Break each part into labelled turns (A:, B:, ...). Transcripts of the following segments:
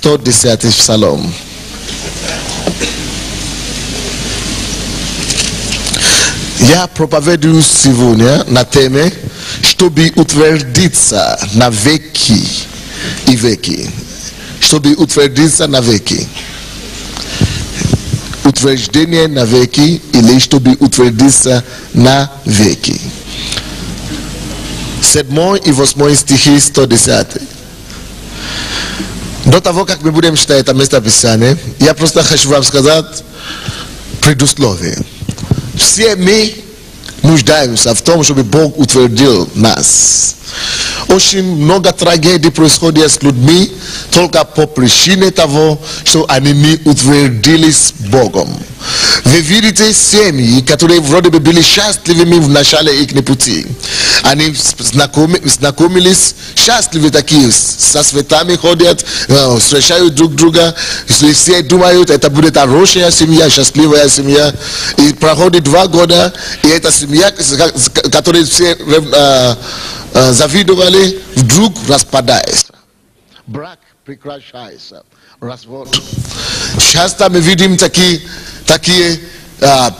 A: 110 Psalm. Я проповедую сегодня на теме, чтобы утвердиться на веки и веки. Чтобы утвердиться на веки. Утверждение на веки или чтобы утвердиться на веки. 7 и 8 стихи 110. До того, как мы будем читать это местописание, я просто хочу вам сказать предусловие. Все мы нуждаемся в том, чтобы Бог утвердил нас. Очень много трагедий происходит с людьми только по причине того, что они не утвердились Богом. Вы видите семьи, которые вроде бы были счастливыми в начале их пути. Они знакомились, счастливы такие, со светами ходят, встречают друг друга, все думают, это будет хорошая семья, счастливая семья. И проходит 2 года, и эта семья, которой все завидовали, вдруг распадается. Брак прекращается. Развод. Часто мы видим такие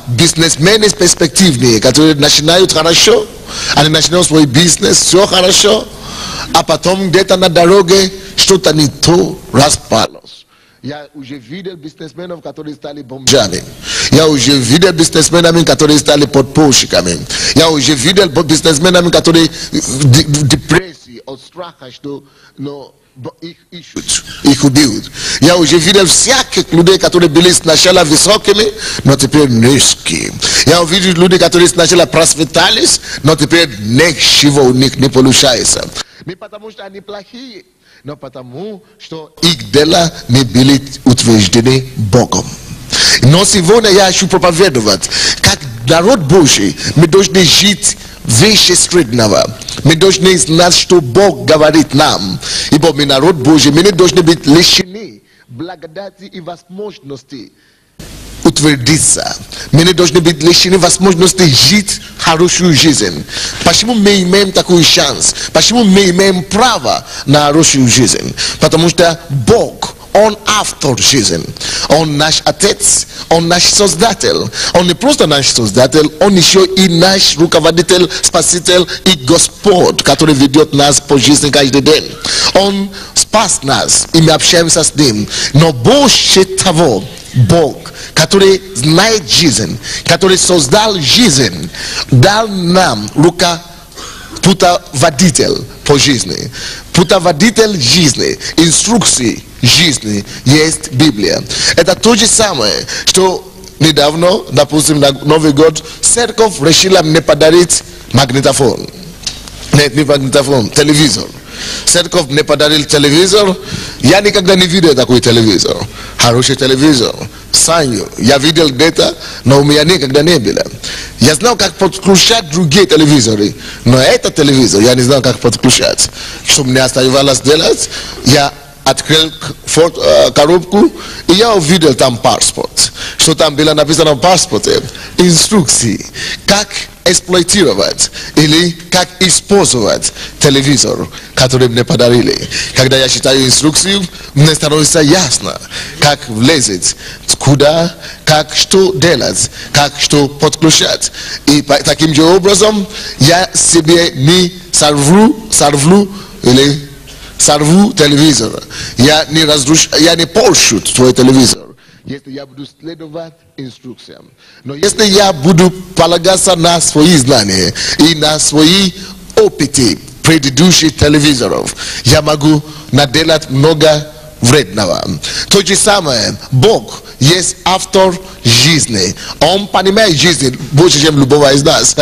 A: бизнесмены перспективные, которые начинают хорошо, они начинают свой бизнес, все хорошо, а потом где-то на дороге что-то не то распалось. Я уже видел бизнесменов, которые стали бомжами. Я уже видел бизнесменами, которые стали подпольщиками. Я уже видел бизнесменами, которые депрессии, от страха, что их ищут, их убьют. Я уже видел всяких людей, которые были сначала высокими, но теперь низкие. Я увидел людей, которые сначала просветались, но теперь ничего у них не получается. Не потому что они плохие, но потому что их дела не были утверждены Богом. Но сегодня я хочу проповедовать, как народ Божий мы должны жить выше среднего. Мы должны знать, что Бог говорит нам. Ибо мы народ Божий, мы не должны быть лишены благодати и возможности утвердиться. Мы не должны быть лишены возможности жить хорошую жизнь. Почему мы имеем такой шанс? Почему мы имеем право на хорошую жизнь? Потому что Бог, Он автор жизни. Он наш Отец, Он наш Создатель. Он не просто наш Создатель, Он еще и наш руководитель, Спаситель и Господь, который ведет нас по жизни каждый день. Он спас нас, и мы общаемся с Ним. Но больше того, Бог, который знает жизнь, который создал жизнь, дал нам путеводитель по жизни. Путеводитель жизни, инструкции жизни есть Библия. Это то же самое, что недавно, допустим, на Новый год, церковь решила мне подарить магнитофон. Нет, не магнитофон, телевизор. Церковь мне подарил телевизор. Я никогда не видел такой телевизор. Хороший телевизор. Саню. Я видел где-то, но у меня никогда не было. Я знал, как подключать другие телевизоры. Но этот телевизор я не знал, как подключать. Что мне оставалось делать? Я открыл коробку, и я увидел там паспорт. Что там было написано в паспорте? Инструкции. Как эксплуатировать или как использовать телевизор, который мне подарили. Когда я читаю инструкцию, мне становится ясно, как влезть, куда, как что делать, как что подключать. И таким же образом я себе не сорву телевизор. Я не поршу твой телевизор, если я буду следовать инструкциям. Но если я буду полагаться на свои знания и на свои опыты предыдущих телевизоров, я могу наделать много вредного. То же самое, Бог есть автор жизни. Он понимает жизнь больше, чем любого из нас.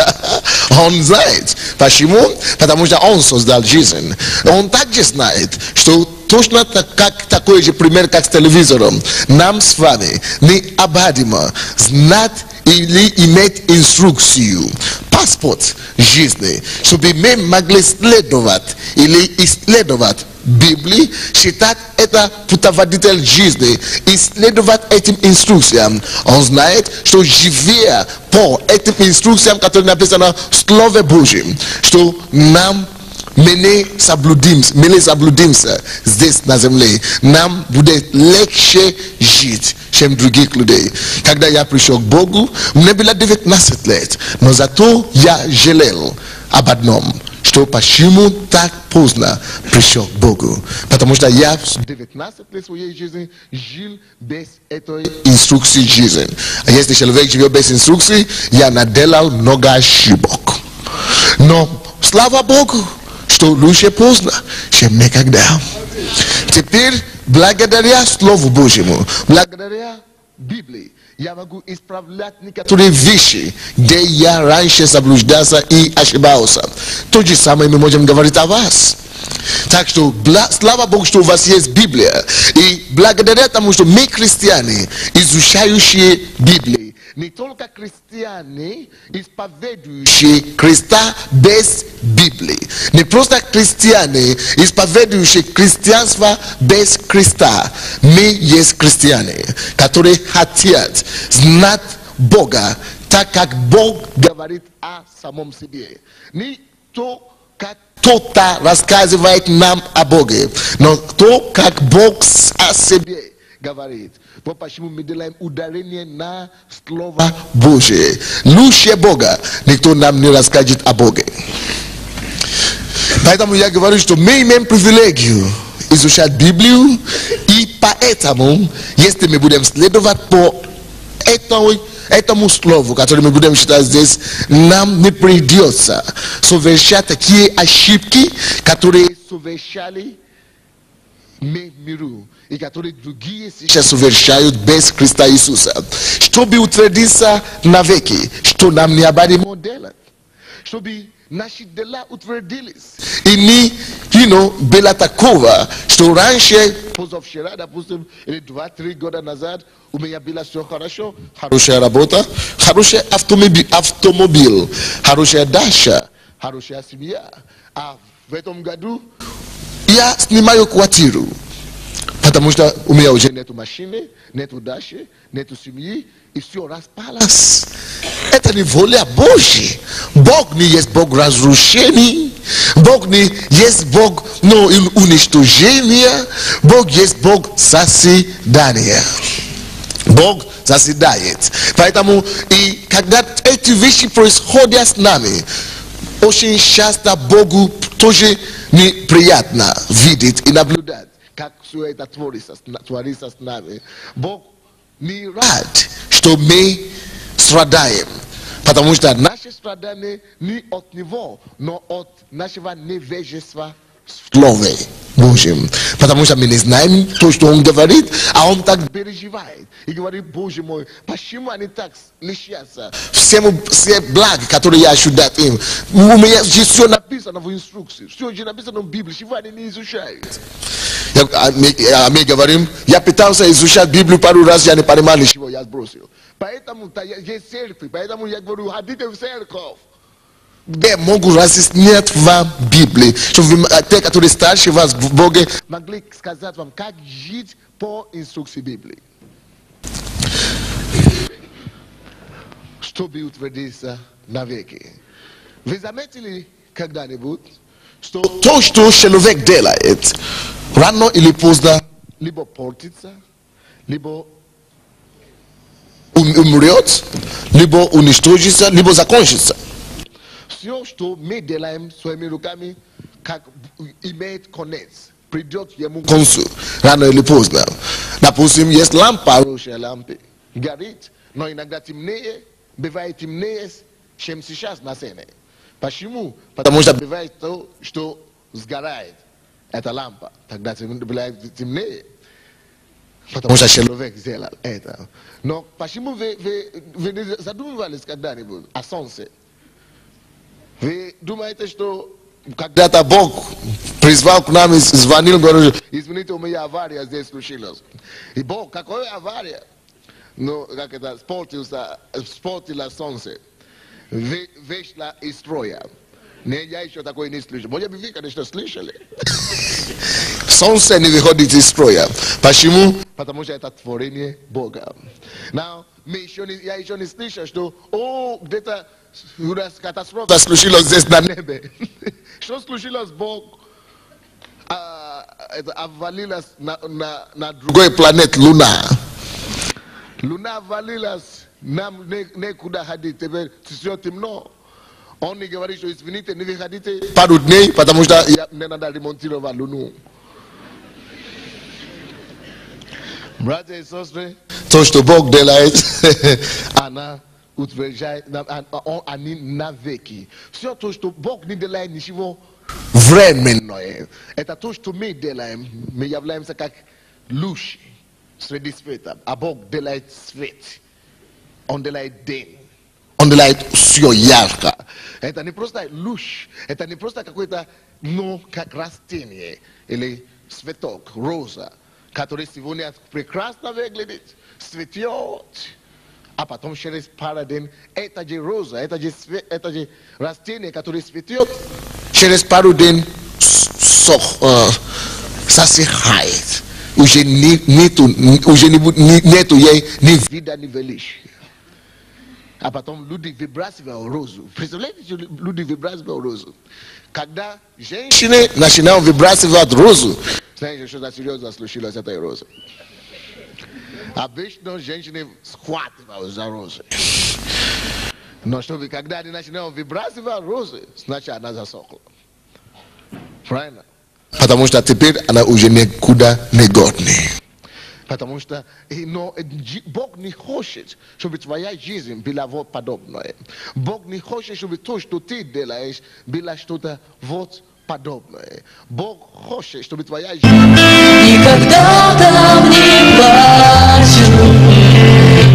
A: Он знает. Почему? Потому что Он создал жизнь. Он также знает, что точно как такой же пример, как с телевизором, нам с вами необходимо знать или иметь инструкцию, паспорт жизни, чтобы мы могли следовать или исследовать Библии, считать это путеводитель жизни и следовать этим инструкциям. Он знает, что живя по этим инструкциям, которые написаны в Слове Божьем, что нам мене заблудимся здесь на земле. Нам будет легче жить, чем других людей. Когда я пришел к Богу, мне было 19 лет, но зато я жалел об одном, что почему так поздно пришел к Богу. Потому что я в 19 лет своей жизни жил без этой инструкции жизни. А если человек живет без инструкции, я наделал много ошибок. Но слава Богу, что лучше поздно, чем никогда. Теперь, благодаря Слову Божьему, благодаря Библии, я могу исправлять некоторые вещи, где я раньше заблуждался и ошибался. То же самое мы можем говорить о вас. Так что, слава Богу, что у вас есть Библия. И благодаря тому, что мы христиане, изучающие Библию, не только христиане, исповедующие Христа без Библии. Не просто христиане, исповедующие христианство без Христа. Мы есть христиане, которые хотят знать Бога, так как Бог говорит о самом себе. Не то, как кто-то рассказывает нам о Боге, но то, как Бог о себе говорит. Вот почему мы делаем ударение на Слово Божие. Лучше Бога никто нам не расскажет о Боге. Поэтому я говорю, что мы имеем привилегию изучать Библию, и поэтому, если мы будем следовать по этому слову, которое мы будем читать здесь, нам не придется совершать такие ошибки, которые совершали миру, и которые другие сейчас совершают без Христа Иисуса. Чтобы утвердиться навеки, что нам необходимо делать, чтобы наши дела утвердились. И не, было такого, что раньше, позавчера, допустим, или 2-3 года назад, у меня было все хорошо, хорошая работа, хороший автомобиль, хорошая дача, хорошая семья. А в этом году я снимаю квартиру, потому что у меня уже нету машины, нету дачи, нету семьи, и все распалось. Это не воля Божья. Бог не есть Бог разрушений, Бог не есть Бог уничтожения, Бог есть Бог созидания. Бог созидает. Поэтому, и когда эти вещи происходят с нами, очень часто Богу тоже неприятно видеть и наблюдать, как все это творится с нами. Бог не рад, что мы страдаем, потому что наши страдания не от Него, но от нашего невежества в Слове Божьем. Потому что мы не знаем то, что Он говорит, а Он так переживает. И говорит: Боже мой, почему они так лишатся все блага, которые я хочу дать им? У меня же все написано в инструкции, все же написано в Библии, чего они не изучают? Мы говорим: я пытался изучать Библию пару раз, я не понимал ничего, я сбросил. Поэтому есть церковь, поэтому я говорю: ходите в церковь, где могут разъяснять вам Библию, чтобы те, которые старше вас в Боге, могли сказать вам, как жить по инструкции Библии. Чтобы утвердиться навеки. Вы заметили когда-нибудь, что то, что человек делает, рано или поздно либо портится, либо умрет, либо уничтожится, либо закончится. Все, что мы делаем своими руками, как имеет конец, придет ему к концу, рано или поздно. Допустим, есть лампа, хорошая лампа, горит, но иногда темнее, бывает темнее, чем сейчас на сцене. Почему? Потому что бывает то, что сгорает эта лампа, тогда бывает темнее. Потому что человек сделал это. Но почему вы не задумывались когда-нибудь о солнце? Вы думаете, что когда-то Бог призвал к нам и звонил, говорил: извините, у меня авария здесь случилась. И Бог: какая авария? Ну, как это, спортила солнце, вышла из строя. Я еще такое не слышал. Может быть, вы, конечно, слышали. Солнце не выходит из строя. Почему? Потому что это творение Бога. Я еще не слышал, что где-то katastrofa služilost zdaj na nebe. Što služilost Bog avalila na drugoj planet Luna. Luna avalila nam nekuda hadi tebe sio timno. Oni говорит, что извините, не выходите пару дней, потому что мне надо ремонтировать Луну. Братья и сестры, то, что Бог делает, она утверждает, они навеки. Все то, что Бог не делает ничего временное. Это то, что мы делаем. Мы являемся как луч среди света. А Бог делает свет. Он делает день. Он делает все ярко. Это не просто луч. Это не просто какой-то, ну, как растение. Или цветок, роза, который сегодня прекрасно выглядит, цветет. А потом через пару дней, это же роза, это же растение, которое цветет, через пару дней засыхает. Уже нету ей ни вида, ни величия. А потом люди выбрасывают розу. Представляете, люди выбрасывают розу. Когда женщины начинают выбрасывать розу, знаете, что-то серьезно случилось с этой розой. Обычно женщины схватывают за розы. Но чтобы когда они начинают выбрасывать розы, значит она засохла. Правильно? Потому что теперь она уже никуда не годная. Потому что Бог не хочет, чтобы твоя жизнь была вот подобная. Бог не хочет, чтобы то, что ты делаешь, было что-то вот подобное. Бог хочет, чтобы твоя жизнь...
B: Никогда там не плачу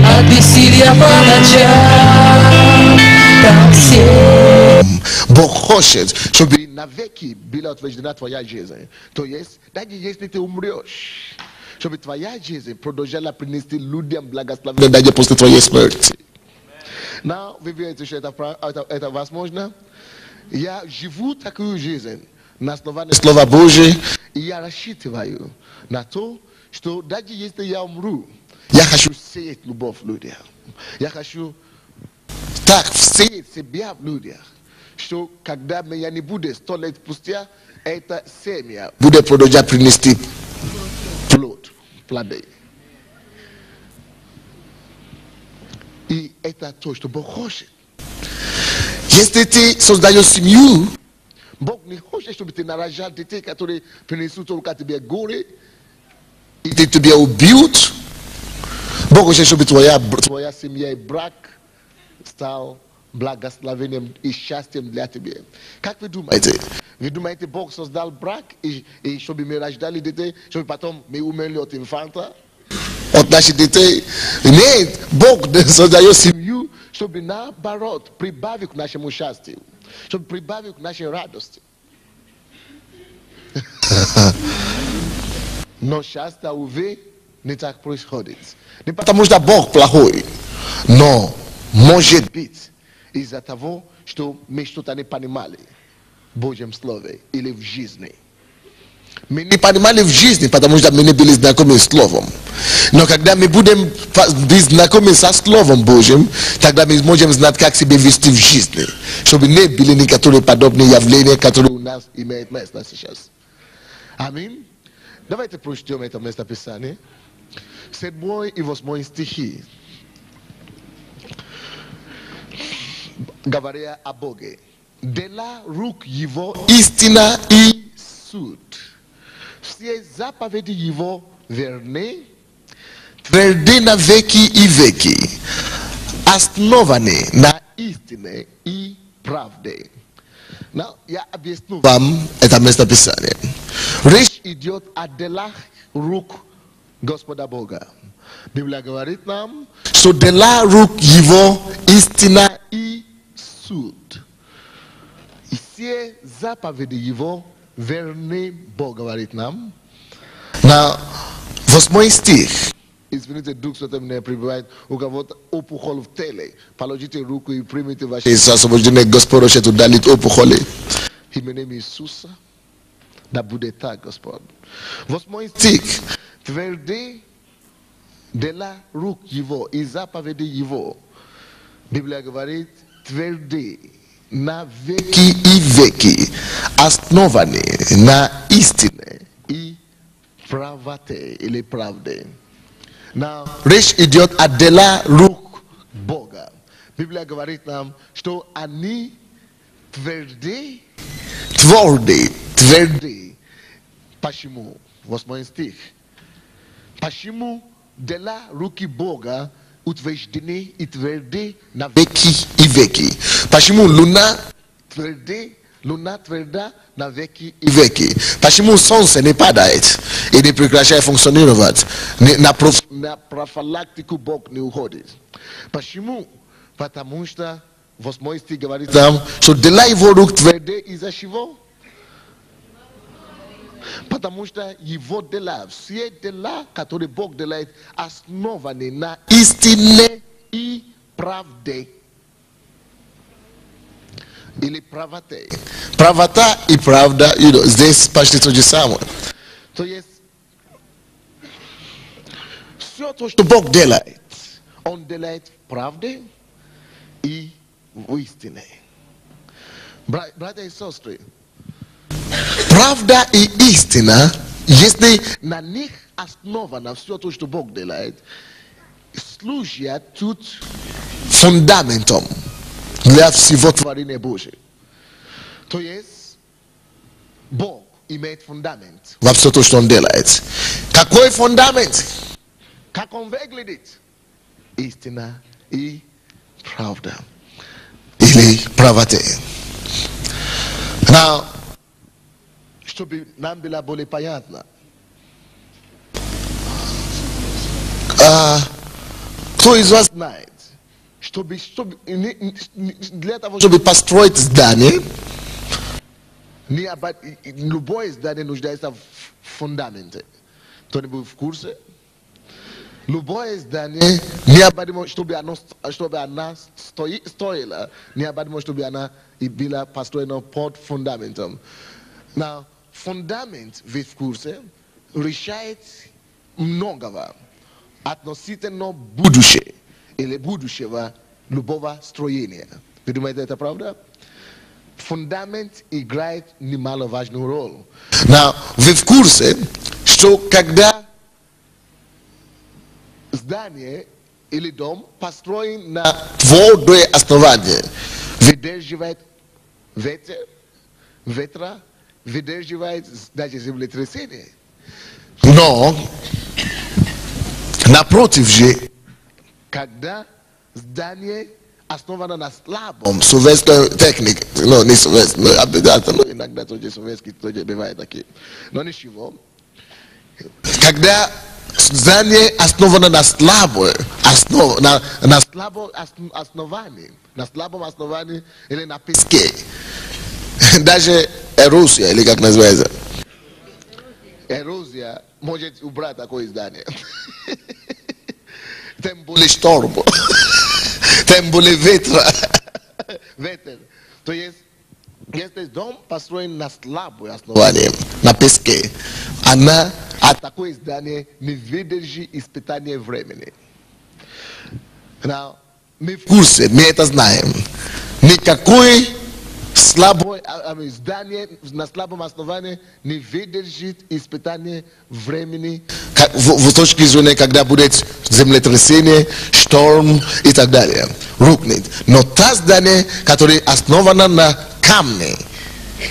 B: от бессилия по ночам. Там все...
A: Бог хочет, чтобы навеки была утверждена твоя жизнь. То есть, даже если ты умрешь, чтобы твоя жизнь продолжала принести людям благословение даже после твоей смерти. Но вы видите, что это возможно? Я живу такую жизнь на основании Слова Божьего, и я рассчитываю на то, что даже если я умру, я хочу сеять любовь в людях. Я хочу так сеять себя в людях, что когда меня не будет 100 лет спустя, эта семья будет продолжать принести плоды. И это то, что Бог хочет. Если ты создаешь семью, Бог не хочет, чтобы ты нарожал детей, которые принесут только тебе горе, и ты тебя убьют. Бог хочет, чтобы твоя семья и брак стал благословением и счастьем для тебя. Как вы думаете? Вы думаете, Бог создал брак, и чтобы мы рождали детей, чтобы потом мы умерли от инфанта? От наших детей? Нет, Бог создает семью, чтобы наоборот прибавить к нашему счастью, чтобы прибавить к нашей радости. Но счастье, увы, не так происходит. Не потому что Бог плохой, но может быть из-за того, что мы что-то не понимали в Божьем Слове или в жизни. Мы не понимали в жизни, потому что мы не были знакомы с Словом. Но когда мы будем быть знакомы со Словом Божьим, тогда мы сможем знать, как себя вести в жизни, чтобы не были некоторые подобные явления, которые у нас имеют место сейчас. Аминь. Давайте прочтем это местописание. 7 и 8 стихи. Говоря о Боге. Дела рук Его истина и суд. Все заповеди Его верны, тверды на веки и веки, основаны на истине и правде. Но я объясню вам это местописание. Речь идет о делах рук Господа Бога. Библия говорит нам, что дела рук Его истина и суд. И все заповеди Его верны, Бог говорит нам. На 8 стих. Извините, Дух Святой меня прибывает. У кого-то опухоль в теле. Положите руку и примите ваше освобождение. Господь хочет удалить опухоли. Именем Иисуса. Да будет так, Господь. 8 стих. Тверди дела рук Его и заповеди Его. Библия говорит, tvrde na veki I veki, asnovane na istine I pravate ili pravde. Now, rich idiot Adela Ruk Boga. Biblia говорит нам, что они тверды, Почему? 8 стих. Почему дела руки Бога утверждены и тверды на веки и веки? Почему луна тверда на веки и веки? Почему солнце не падает и не прекращает функционировать? На профилактику Бог не уходит. Почему? Потому что 8 стих говорит нам, что дела его рук тверды из-за чего? Потому что его дела, все дела, которые Бог делает, основаны на истине и правде. Или правоте. Правота и правда, здесь почти то же самое. То есть, все то, что Бог делает, Он делает в правде и в истине. Братья и сестры, правда и истина, если на них основано все то, что Бог делает, служат тут фундаментом для всего творения Божьего. То есть Бог имеет фундамент во все то, что Он делает. Какой фундамент? Как Он выглядит? Истина и правда. Или правоте. Now, чтобы нам было более понятно. Кто из вас знает, для того, чтобы построить здание, любое здание нуждается в фундаменте. Кто-нибудь в курсе? Любое здание, необходимо, чтобы оно стоило, необходимо, чтобы оно было построено под фундаментом. Now, фундамент в курсе решает многого относительно будущего или будущего любого строения. Вы думаете, это правда? Фундамент играет немаловажную роль. Now, вы в курсе, что когда здание или дом построен на твердое основание, выдерживает ветра, выдерживает даже землетрясение. Но, напротив же, когда здание основано на слабом советской технике, не советской, иногда тоже советский тоже бывает такие, но ничего. Когда здание основано на слабом основании или на песке, даже эрозия, или как называется, эрозия может убрать такое здание. Тем более шторм, тем более ветер. То есть, если дом построен на слабое основание, на песке, а такое здание не выдержит испытание времени. Мы в курсе, мы это знаем. Никакое слабое здание на слабом основании не выдержит испытание времени в точке зрения, когда будет землетрясение, шторм и так далее. Рухнет. Но то здание, которое основано на камне,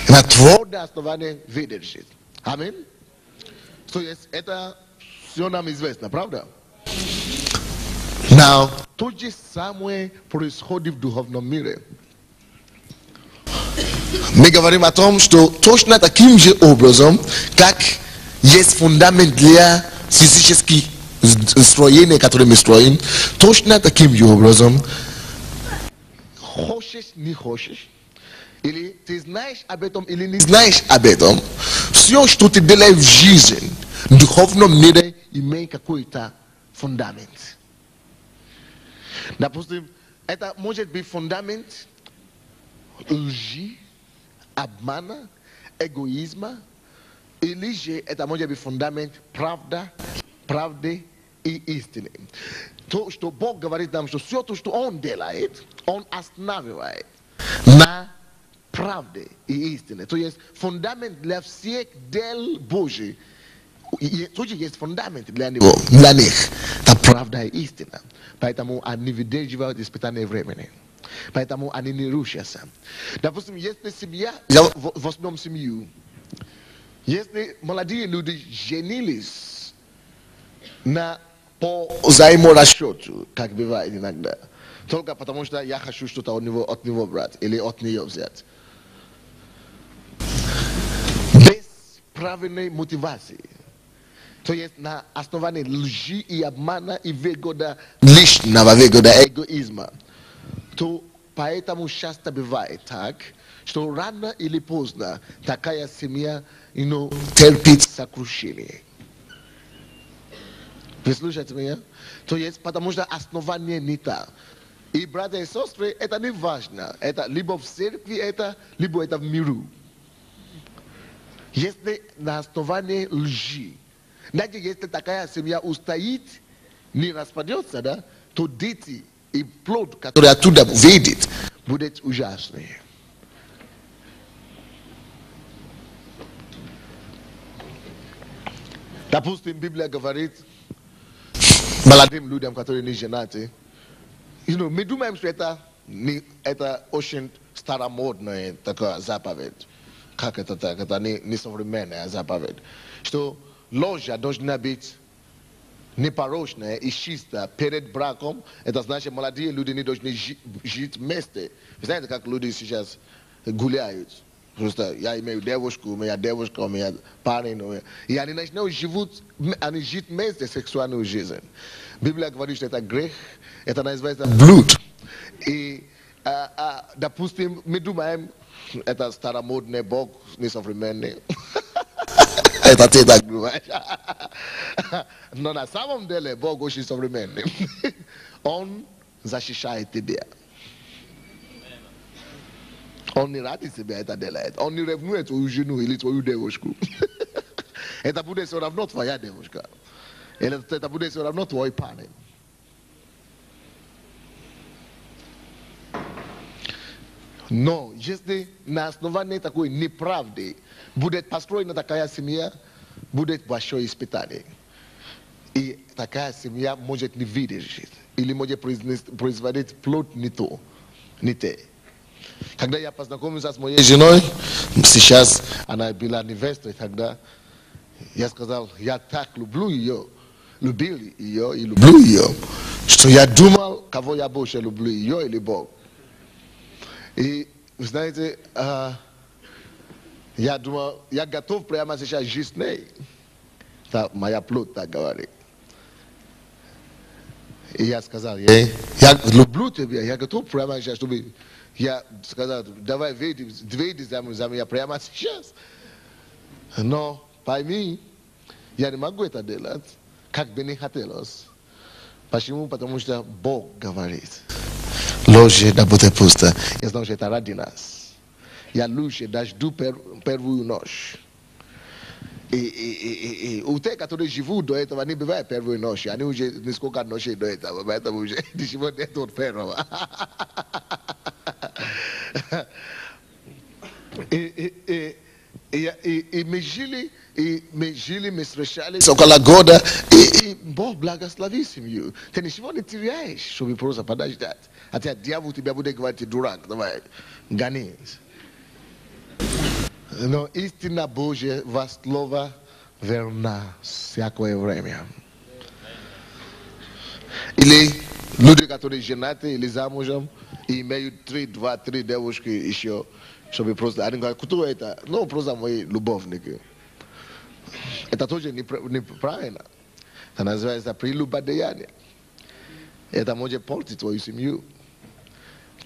A: на твердое основание, выдержит. Аминь. То есть это все нам известно, правда? Now, то же самое происходит в духовном мире. Мы говорим о том, что точно таким же образом, как есть фундамент для физических строений, которые мы строим, точно таким же образом, хочешь, не хочешь, или ты знаешь об этом, или не знаешь об этом, все, что ты делаешь в жизни, в духовном мире, имеет какой-то фундамент. Допустим, это может быть фундамент лжи, обмана, эгоизма, или же это может быть фундамент правды и истины. То, что Бог говорит нам, что все то, что Он делает, Он останавливает на правде и истине. То есть фундамент для всех дел Божьих. Тоже есть фундамент для него, для них. Это правда и истина. Поэтому они выдерживают испытания времени. Поэтому они не рушатся. Допустим, если семья, возьмем семью, если молодые люди женились по взаиморасчету, как бывает иногда, только потому что я хочу что-то от него брать или от нее взять, без правильной мотивации, то есть на основании лжи и обмана и выгода личного, выгода эгоизма, то поэтому часто бывает так, что рано или поздно такая семья терпит сокрушение. Вы слушаете меня? То есть потому что основание не так. И братья и сестры, это не важно. Это либо в церкви, либо это в миру. Если на основании лжи, даже если такая семья устоит, не распадется, да, то дети и плод, который оттуда выйдет, будет ужасный. Допустим, Библия говорит молодым людям, которые не женаты, мы думаем, что это очень старомодная такая заповедь. Как это так? Это не современная заповедь. Что ложа должна быть непорочная и чистая перед браком. Это значит, молодые люди не должны жить вместе. Вы знаете, как люди сейчас гуляют? Просто я имею девушку, у меня девушка, у меня парень. И они начинают жить вместе сексуальную жизнь. Библия говорит, что это грех, это называется блуд. И, допустим, мы думаем, это старомодный Бог, несовременный. Это ты так думаешь. Но на самом деле Бог очень современный. Он защищает тебя. Он не ради себя это делает. Он не ревнует твою жену или твою девушку. Это будет все равно твоя девушка. Это будет все равно твой парень. Но если на основании такой неправды будет построена такая семья, будет большое испытание. И такая семья может не выдержать. Или может производить плод не те. Когда я познакомился с моей женой, сейчас она была невестой тогда, я сказал, я так любил ее, и люблю ее, что я думал, кого я больше люблю, ее или Бог. И, вы знаете, я думал, я готов прямо сейчас жить с ней. Так, моя плоть так говорит. И я сказал ей, я люблю тебя, я готов прямо сейчас, чтобы... Я сказал, давай выйди за меня прямо сейчас. Но пойми, я не могу это делать, как бы не хотелось. Почему? Потому что Бог говорит. Ложь да будет пуста. Я знаю, что это ради нас. Я лучше дожду первую ночь. И у те, которые живут до этого, не бывает первую ночь. Они уже несколько ночей до этого, поэтому уже живут до первого. И мы жили, мы встречались около года, и Бог благословил семью. Ты ничего не теряешь, чтобы просто подождать. Хотя дьявол тебя будет говорить, дурак, давай, гони. Но истина Божья во слово верна всякое время. Или люди, которые женаты или замужем, и имеют 3 девушки еще, чтобы просто... Они говорят, кто это? Ну, просто мои любовники. Это тоже неправильно. Это называется прелюбодеяние. Это может портить твою семью.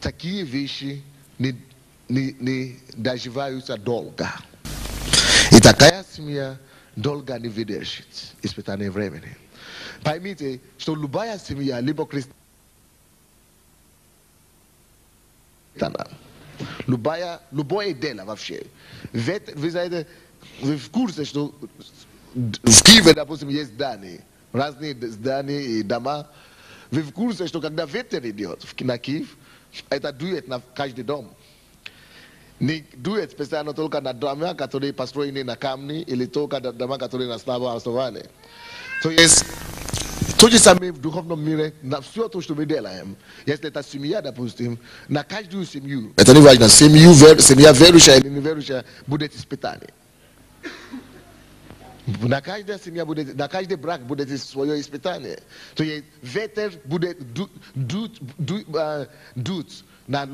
A: Такие вещи не доживаются долго. И такая семья долго не выдержит испытание времени. Поймите, что любая семья, либо христианина, любое дело вообще. Вы знаете, вы в курсе, что в Киеве, допустим, есть здание, Разные здания и дома. Вы в курсе, что когда ветер идет на Киев, это дует на каждый дом. Не дует специально только на дома, которые построены на камне, или только на дома, которые на слабом основании. То есть, то же самое в духовном мире, на все то, что мы делаем. Если это семья, допустим, на каждую семью, это не важно, семья верующая или неверующая, будет испытание. На каждая семья будет, на каждый брак будет свое испытание. То есть ветер будет дуть на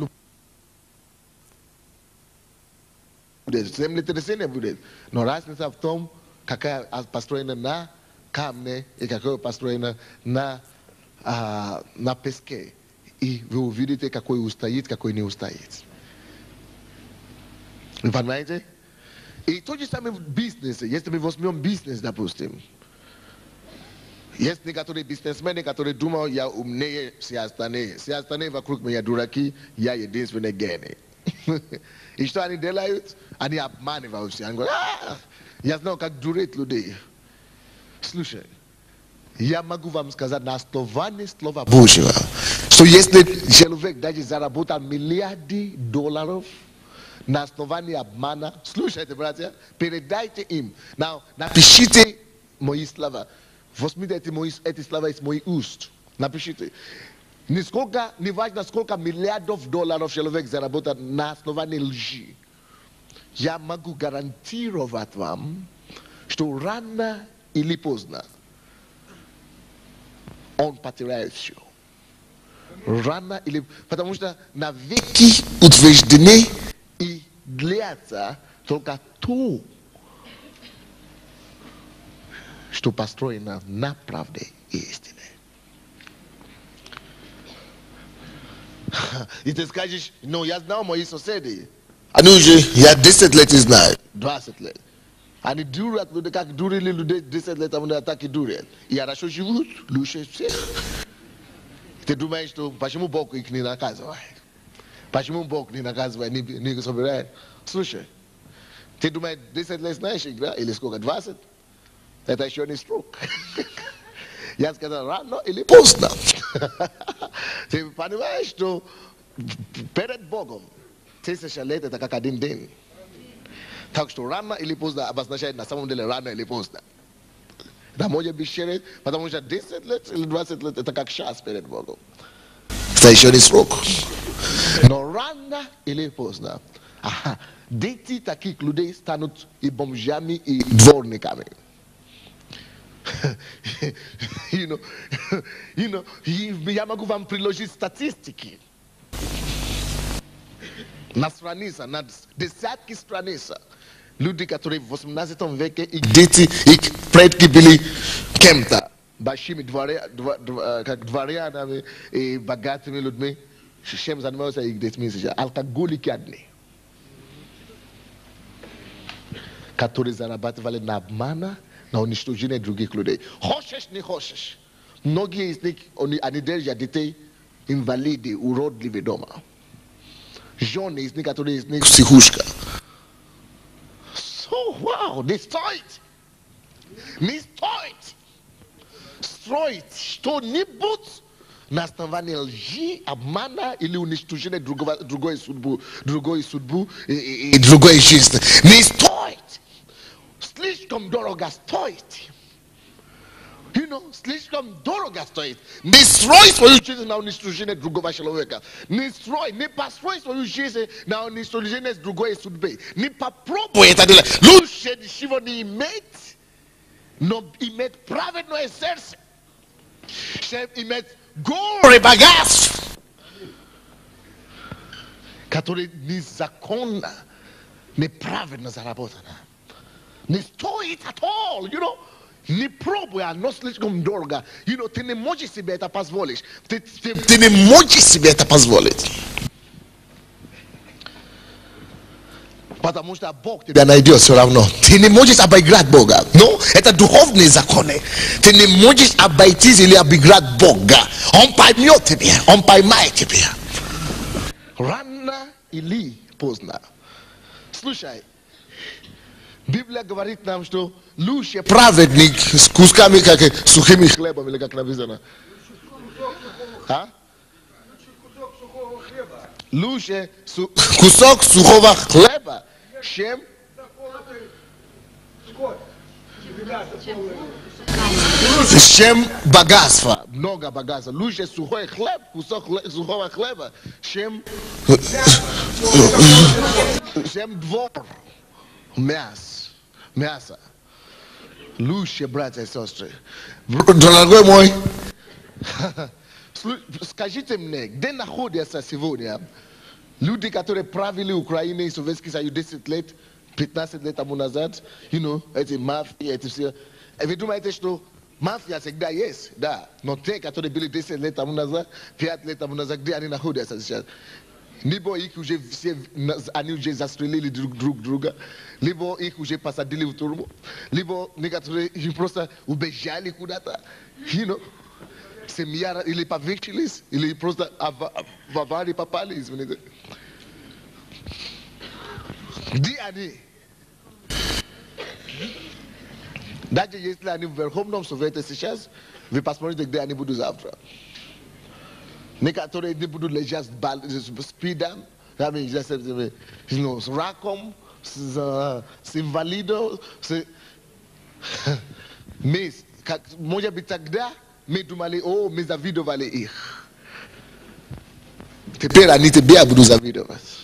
A: землетрясение будет. Но разница в том, какая построена на камне и какая построена на песке. И вы увидите, какой устоит, какой не устоит. Вы понимаете? И то же самое в бизнесе. Если мы возьмем бизнес, допустим, есть некоторые бизнесмены, которые думают, я умнее все остальные. Все остальные вокруг меня дураки, я единственный гений. И что они делают? Они обманывают все. Они говорят, я знаю, как дурить людей. Слушай, я могу вам сказать на основании слова Божьего, что если человек даже заработал миллиарды долларов, на основании обмана, слушайте, братья, передайте им. Напишите мои слова. Возьмите эти слова из моих уст. Напишите. Не важно, сколько миллиардов долларов человек заработал на основании лжи. Я могу гарантировать вам, что рано или поздно он потеряет все. Рано или... Потому что навеки утверждены и длятся только то, что построено на правде и истине. И ты скажешь, ну я знал мои соседи. Они уже, я 10 лет знаю, 20 лет. Они дурят люди, как дурили люди 10 лет, они так и дурят. И хорошо живут, лучше всех. Ты думаешь, что почему Бог их не наказывает? Почему Бог не наказывает, не собирает? Слушай, ты думаешь, 10 лет знаешь игра, или сколько, 20? Это еще не срок. Я сказал, рано или поздно. Ты понимаешь, что перед Богом 1000 лет это как один день. Так что рано или поздно обозначает на самом деле рано или поздно. Это может быть через, потому что 10 лет или 20 лет это как час перед Богом. Это еще не срок. Но рано или поздно, дети таких людей станут и бомжами, и дворниками. Я могу вам приложить статистики. На странице, на десятки страниц. Люди, которые в 18 веке, их дети, их предки были кем-то. Большими дворянами и богатыми людьми. Чем занимаются их детьми сейчас? Алкоголики одни. Которые зарабатывали на обмана, на уничтожение других людей. Хочешь, не хочешь. Многие из них, они держат детей инвалиды, уродливые дома. Жены из них, которые из них психушка. So, wow, не стоит. Не стоит строить что-нибудь на основании лжи, обмана или уничтожения другой судьбы и другой жизни. Не стоит. Слишком дорого стоит. Слишком дорого стоит. Не строй свою жизнь на уничтожение другого человека. Не построй свою жизнь на уничтожение другой судьбы. Не попробуй это делать. Лучше ничего не иметь, но иметь праведное сердце. Чем иметь горе богатств, которые незаконно, неправильно заработано. Не стоит at all, Не пробуй, оно слишком дорого. Ты не можешь себе это позволить. Ты не можешь себе это позволить. Потому что Бог тебя найдет все равно. Ты не можешь обыграть Бога. Но это духовные законы. Ты не можешь обойтись или обыграть Бога. Он поймет тебя. Он поймает тебя. Рано или поздно. Слушай. Библия говорит нам, что лучше праведник с кусками, как сухими хлебами, или как написано. А? Лучше кусок сухого хлеба, чем богатство, много богатства. Лучше сухой хлеб, кусок сухого хлеба, чем двор мясо. Лучше, братья и сестры. Дорогой мой, скажите мне, где находятся сегодня люди, которые правили Украину и Советский Союз 10 лет, 15 лет тому назад, эти мафии, эти все. Вы думаете, что мафия всегда есть? Да. Но те, которые были 10 лет тому назад, 5 лет тому назад, где они находятся сейчас? Либо их уже все, они уже застрелили друг друга, либо их уже посадили в тюрьму, либо некоторые просто убежали куда-то, семья или повесились, или просто в аварии попали, извините. Где они? Даже если они в Верховном Совете сейчас, вы посмотрите, где они будут завтра. Некоторые не будут лежать с спидом, с раком, с инвалидом. Может быть, тогда мы думали, мы завидовали их. Теперь они тебя будут завидовать.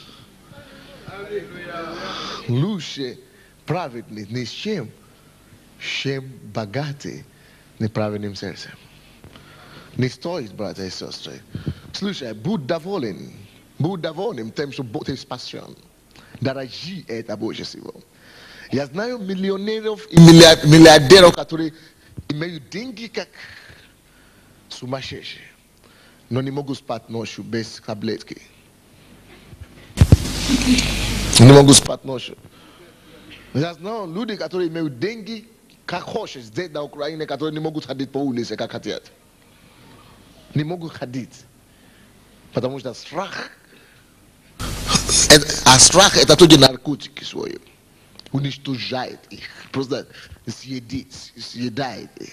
A: Лучше праведный не чем богатый неправедным сердцем. Не стоит, братья и сестры. Слушай, будь доволен тем, что Бог тебя спасен. Дорожи это Божьего. Я знаю миллионеров и миллиардеров, которые имеют деньги как сумасшедшие, но не могут спать ночью без таблетки. Не могут спать ночью. Я знаю люди, которые имеют деньги как хочешь здесь на Украине, которые не могут ходить по улице, как хотят. Не могут ходить. Потому что страх. А страх это тоже наркотики свои. Уничтожает их. Просто съедает их.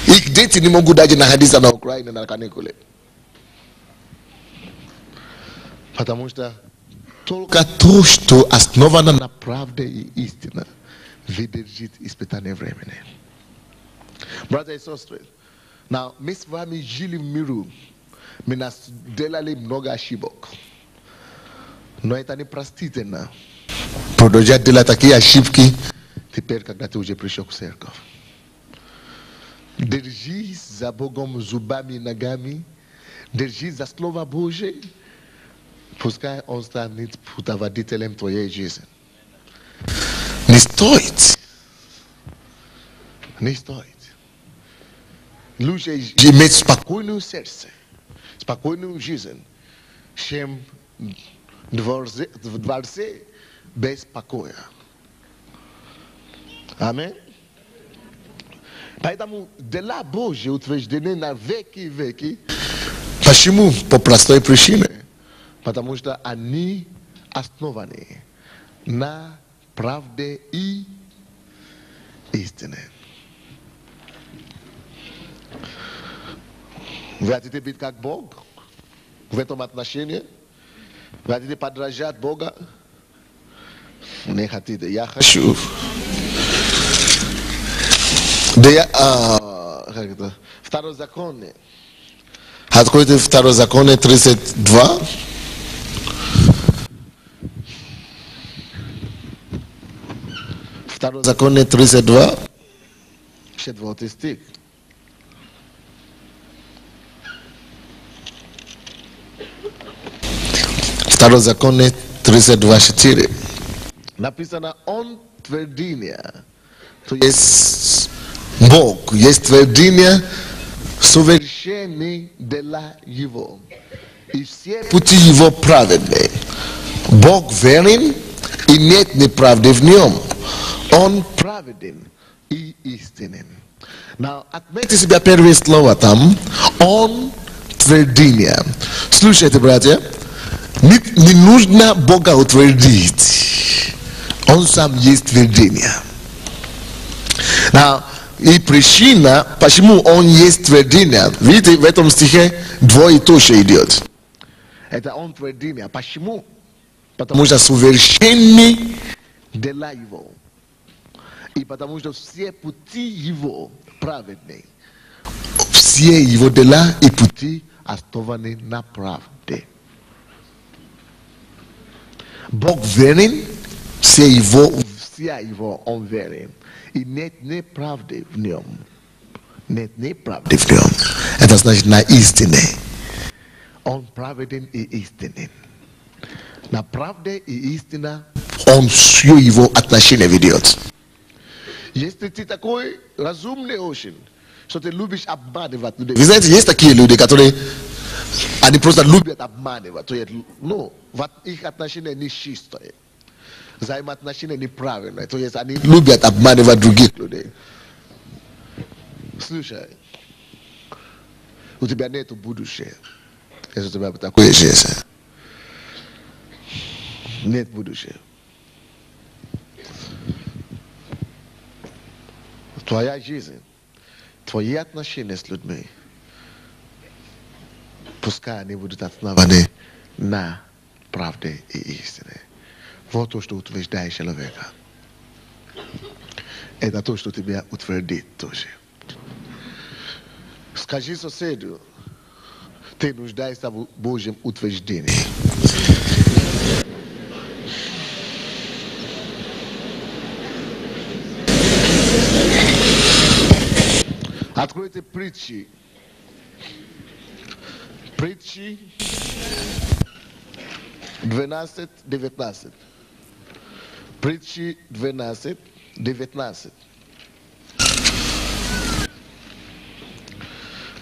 A: Их дети не могут даже находиться на Украине на каникуле. Потому что только то, что основано на правде и истине, выдержит испытание времени. Братья и сестры, мы с вами жили в миру, мы нас делали много ошибок. Но это не простительно. Продолжать делать такие ошибки, теперь, когда ты уже пришел в церковь. Держись за Богом зубами и ногами, держись за Слово Божие, пускай Он станет путеводителем твоей жизни. Не стоит. Не стоит. Лучше иметь спокойное сердце, спокойную жизнь, чем в дворце без покоя. Аминь. Поэтому дела Божьи утверждены на веки и веки. Почему? По простой причине. Потому что они основаны на правде и истине. Вы хотите быть как Бог в этом отношении? Вы хотите подражать Бога? Не хотите. Я хочу. Второзаконие. Откройте Второзаконие 32. Второзаконие 32. 4 стих. Второзаконие 32:4. Написано: Он твердыня. То есть Бог, есть твердыня, совершенные дела Его. И все пути Его праведны. Бог верен, и нет неправды в Нем. Он праведен и истинен. Отметьте себе первое слово там. Он твердыня. Слушайте, братья, не нужно Бога утвердить. On sam jest twierdzenia. I przyczyna, почему on jest twierdzenia, widzicie w tym стихе двое тоже идет. Это он твердыня. Почему? Потому что совершенны дела его. И потому что все пути его праведны. Все его дела и пути основаны на правде. Бог верен, вся его он верен. И нет неправды в нем. Нет неправды в нем. Это значит на истине. Он праведен и истинен. На правде и истина он все его отношения ведет. Если ты такой разумный очень, что ты любишь обманывать людей. Вы знаете, есть такие люди, которые они просто любят обманывать. Ну, вот их отношения не чистые. Взаимоотношения неправильные. То есть они любят обманывать других людей. Слушай, у тебя нет будущего. Если у тебя такое жизнь. Нет будущего. Твоя жизнь, твои отношения с людьми, пускай они будут основаны на правде и истине. Вот то, что утверждает человека. Это то, что тебя утвердит тоже. Скажи соседу, ты нуждаешься в Божьем утверждении. Откройте притчи. Притчи 12:19. Притчи 12:19.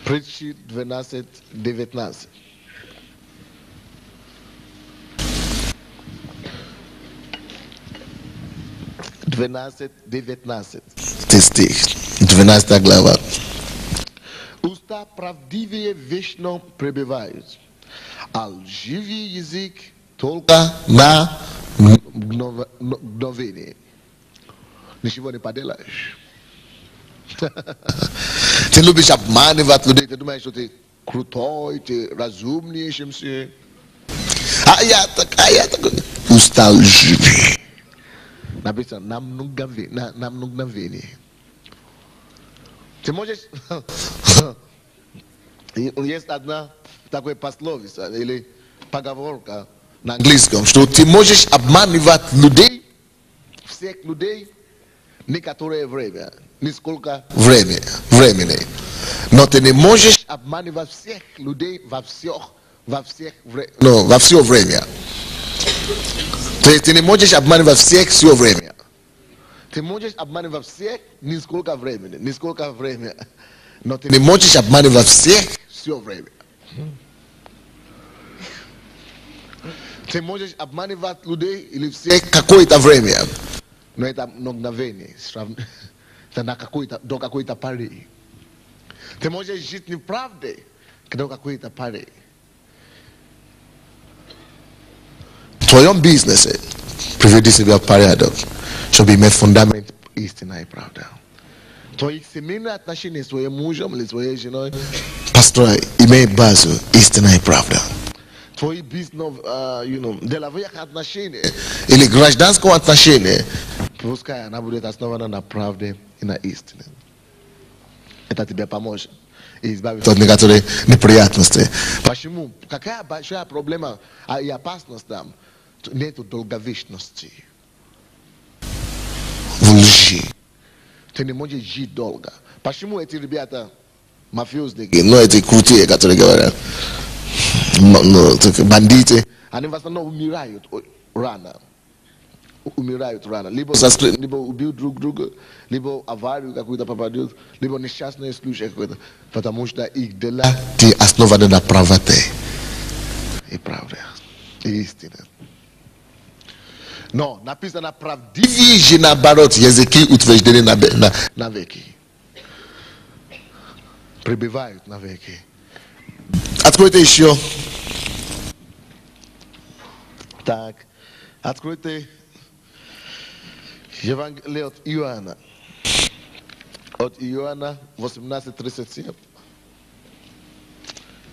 A: Притчи 12:19. Ты стих, 12 глава. Уста правдивые вечно пребывают, а лживый язык только на мгновение. Ничего не поделаешь. Ты любишь обманывать людей, ты думаешь, что ты крутой, ты разумнее, чем все. А я такой. Уста лживые. Написано, на мгновение. Ты можешь... Есть одна такая пословица или поговорка на английском, что ты можешь обманывать людей, всех людей, некоторое время, несколько времени. Но ты не можешь обманывать всех людей во все время. То есть ты не можешь обманывать всех все время. Ты можешь обманывать всех несколько времени. Но ты не можешь обманывать всех все время. Ты можешь обманывать людей или всех какое-то время. Но это мгновение. Это до какой-то поры. Ты можешь жить неправдой до какой-то поры. В твоем бизнесе приведи себя в порядок, чтобы иметь фундамент истины и правды. Твои семейные отношения с твоим мужем или своей женой построй, имей базу истины и правды. Твои бизнес, деловые отношения или гражданское отношение, пускай она будет основана на правде и на истине. Это тебе поможет и избавит от некоторых неприятностей. Почему? Какая большая проблема и опасность там? Нету долговечности в лжи. Ты не можешь жить долго. Почему эти ребята мафиозники, эти крутые, которые говорят, бандиты, они в основном умирают рано. Либо убьют друг друга, либо аварию какую-то попадут, либо несчастный случай какой-то. Потому что их дела основаны на правоте и правде, и истине. Но написано правдивые же наоборот языки утверждены на веки. Пребывают на веки. Откройте еще. Так, откройте Евангелие от Иоанна. От Иоанна, 18:37.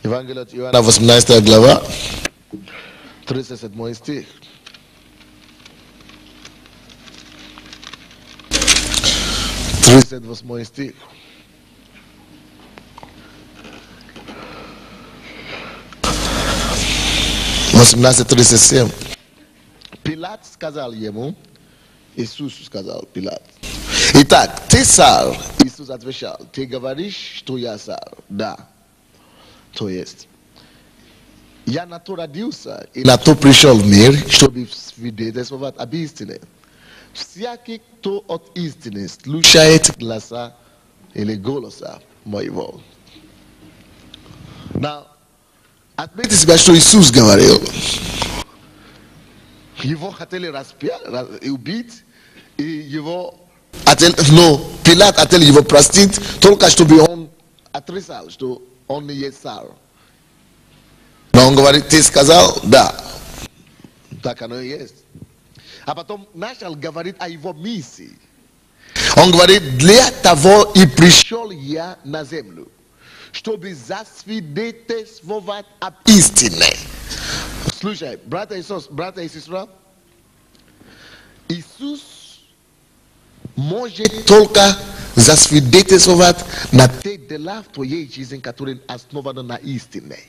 A: Евангелие от Иоанна, 18 глава, 37 стих. 38 стих. Пилат сказал ему, Иисус сказал Пилат: итак, ты царь? Иисус отвечал: ты говоришь, что я царь? Да. То есть, я на то родился и на то пришел в мир, чтобы свидетельствовать об истине. Всякий, кто от истины слушает гласа или голоса моего. Отметьте себя, что Иисус говорил. Его хотели распять, убить, и его Пилат хотел его простить, только чтобы он отрицал, что он не есть царь. Но он говорит: ты сказал? Да. Так оно и есть. А потом начал говорить о его миссии. Он говорит: для того и пришел я на землю, чтобы засвидетельствовать об истине. Слушай, брат и сестра, Иисус может только засвидетельствовать на те дела в твоей жизни, которые основаны на истине,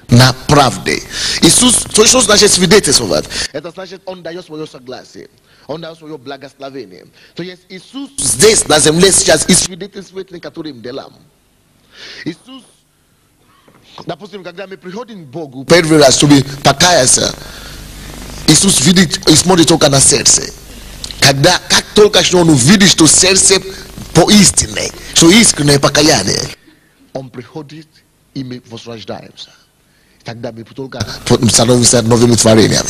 A: на правде. Иисус, то что значит свидетельствовать? Это значит, он дает свое согласие, он дает свое благословение. То есть Иисус здесь на земле сейчас и свидетельствует некоторым делам. Иисус, допустим, когда мы приходим к Богу первый раз, чтобы покаяться, Иисус видит и смотрит только на сердце. Как только что он увидит, что сердце поистине, что искреннее покаяние, он приходит и мы возрождаемся. Тогда мы только становимся новыми творениями.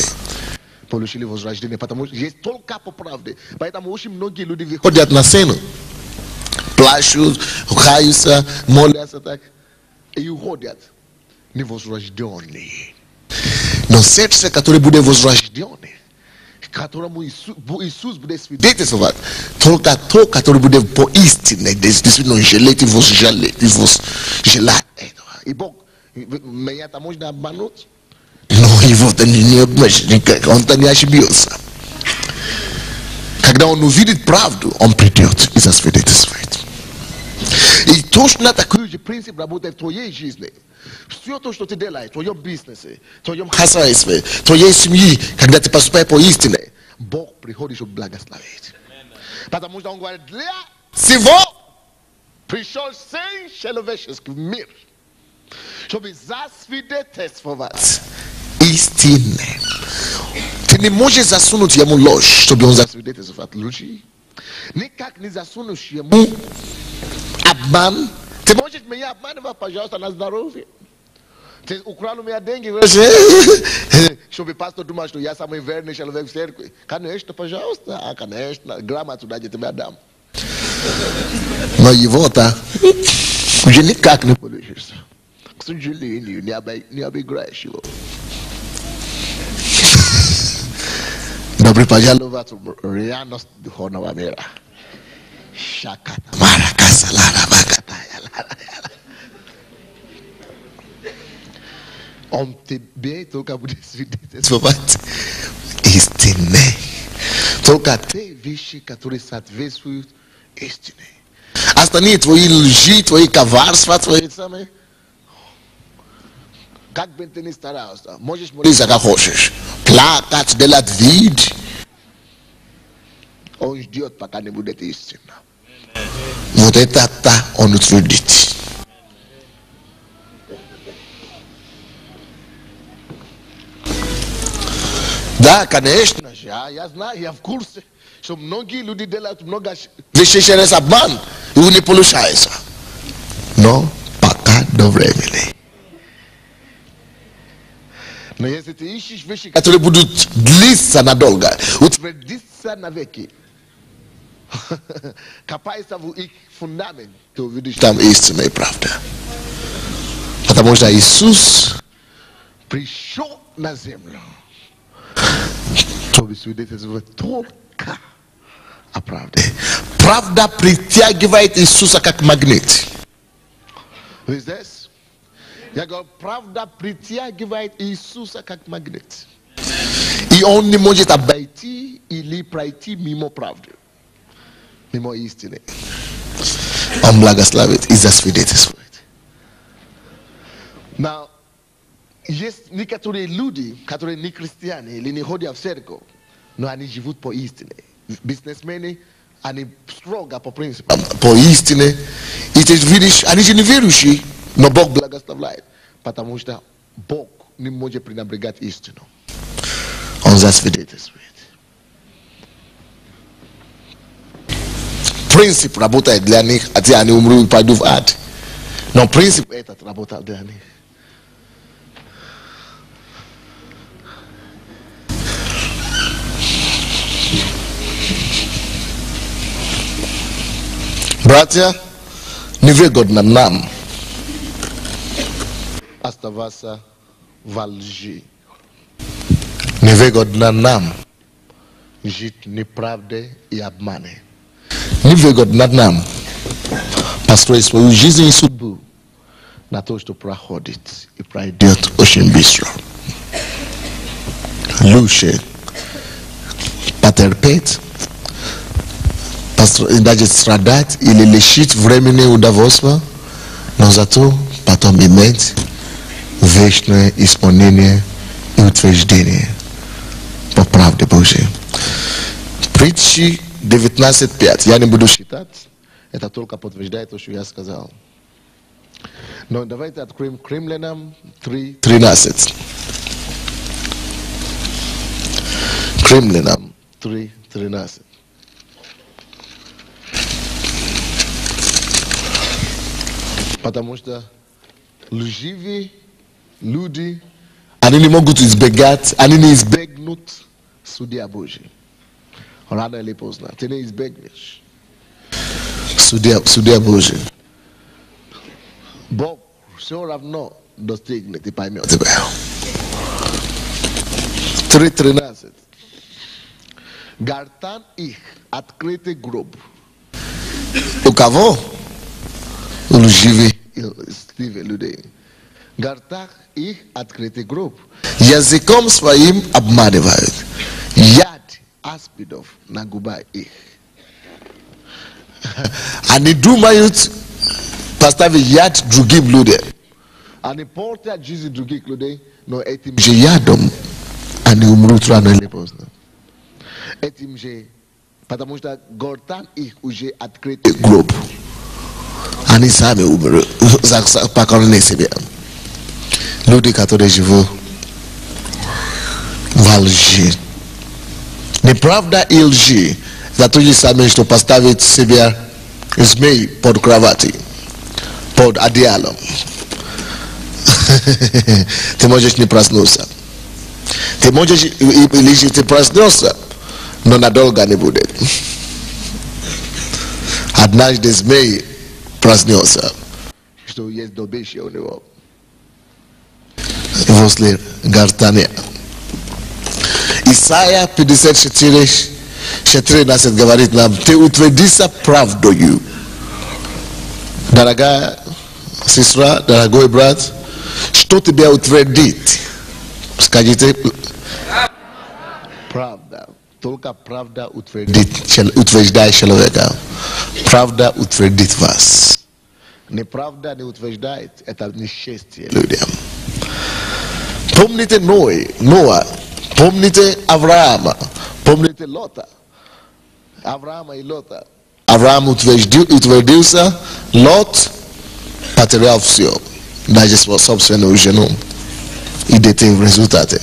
A: Получили возрождение, потому что есть только по правде. Поэтому очень многие люди выходят на сцену, плачут, каются, молятся так и уходят невозрожденные. Но сердце, которое будет возрожденное, которому Иисус будет свидетельствовать, только то, которое будет поистине, действительно жалеть его, желать этого. И Бог, меня-то можно обмануть? Но его-то не обманешь никак, он-то не ошибился. Когда он увидит правду, он придет и засвидетельствует. И точно такой же принцип работает в твоей жизни. Все то, что ты делаешь, в твоем бизнесе, в твоем хозяйстве, в твоей семье, когда ты поступаешь по истине, Бог приходит, чтобы благословить. Потому что он говорит: для всего пришел Сын человеческий в мир, чтобы засвидетельствовать истине. Ты не можешь засунуть ему ложь, чтобы он засвидетельствовать лжи. Никак не засунешь ему обман. Ты можешь меня обманывать, пожалуйста, на здоровье. Ты украл у меня деньги, чтобы пастор думал, что я самый верный человек в церкви. Конечно, пожалуйста, конечно, грамма туда я тебе дам. Но его-то уже никак не получится. К сожалению, не обыграешь его. Добрый пожаловать в реальность духовного мира. Шаката маракасалара бакатая. Он тебе только будет свидетельствовать истине. Только те вещи, которые соответствуют истине. Остальные твои лжи, твои коварства, твои самые. Как бы ты ни старался, можешь молиться как хочешь, плакать, делать вид. Он ждет, пока не будет истина. Вот это он утвердит. Да, конечно, я знаю, я в курсе, что многие люди делают много вещей через обман, и не получается. Но пока до времени. Но если ты ищешь вещи, которые будут длиться надолго, утвердиться навеки, копайся в их фундамент, ты увидишь там истина и правда. Потому что Иисус пришел на землю, чтобы свидетельствовать только о правде. Правда притягивает Иисуса как магнит. Здесь? Я говорю, правда притягивает Иисуса как магнит. И он не может обойти или пройти мимо правды, мимо истины. Он благословит и засвидетельствует. Но есть некоторые люди, которые не христиане или не ходят в церковь, но они живут по истине. Бизнесмены, они строго по принципам, по истине. И ты видишь, они же не верующие, но Бог благословляет, потому что Бог не может пренебрегать истину. Он засвидетельствует. Принцип работает для них, хотя они умрут и пойдут в ад. Но принцип этот работает для них. Братья, невыгодно нам оставаться во лжи. Невыгодно нам жить в неправде и обмане. Невыгодно нам построить свою жизнь и судьбу на то, что проходит и пройдет очень быстро. Лучше потерпеть, даже страдать или лишить времени удовольствия, но зато потом иметь вечное исполнение и утверждение по правде Божьей. Притчи 19:5. Я не буду считать, это только подтверждает то, что я сказал. Но давайте откроем Римлянам 3:13. Римлянам 3:13. Потому что лживые люди, они не могут избегать, они не избегнут судья Божий. Рано или поздно. Ты не избегнешь судья Божий. Бог все равно достигнет и поймет тебя. 3:13. Гортань их открытый гроб. У кого? У лживых людей. Гортань их открытый гроб. Языком своим обманывают. Яд аспидов на губах их. Они думают поставить яд другим людям. Они портят жизнь других людей, но этим же ядом они умрут рано или поздно. Этим же, потому что гортань их уже открытый гроб. Они сами умрут, покорны себе. Люди, которые живут во лжи. Неправда и лжи. Это то же самое, что поставить себя змей под кровати, под одеялом. Ты можешь не проснуться. Ты можешь, или ты проснешься, но надолго не будет. Однажды змей проснется, что есть добыча у него возле гортани. Исайя 54:14 говорит нам: ты утвердишься правдою. Дорогая сестра, дорогой брат, что тебя утвердит? Скажите, правда. Только правда утверждает человека. Правда утвердит вас. Неправда не утверждает. Это несчастье людям. Помните Ноа. Помните Авраама. Помните Лота. Авраама и Лота. Авраам утвердился. Лот потерял все. Даже свою собственную жену. И детей в результате.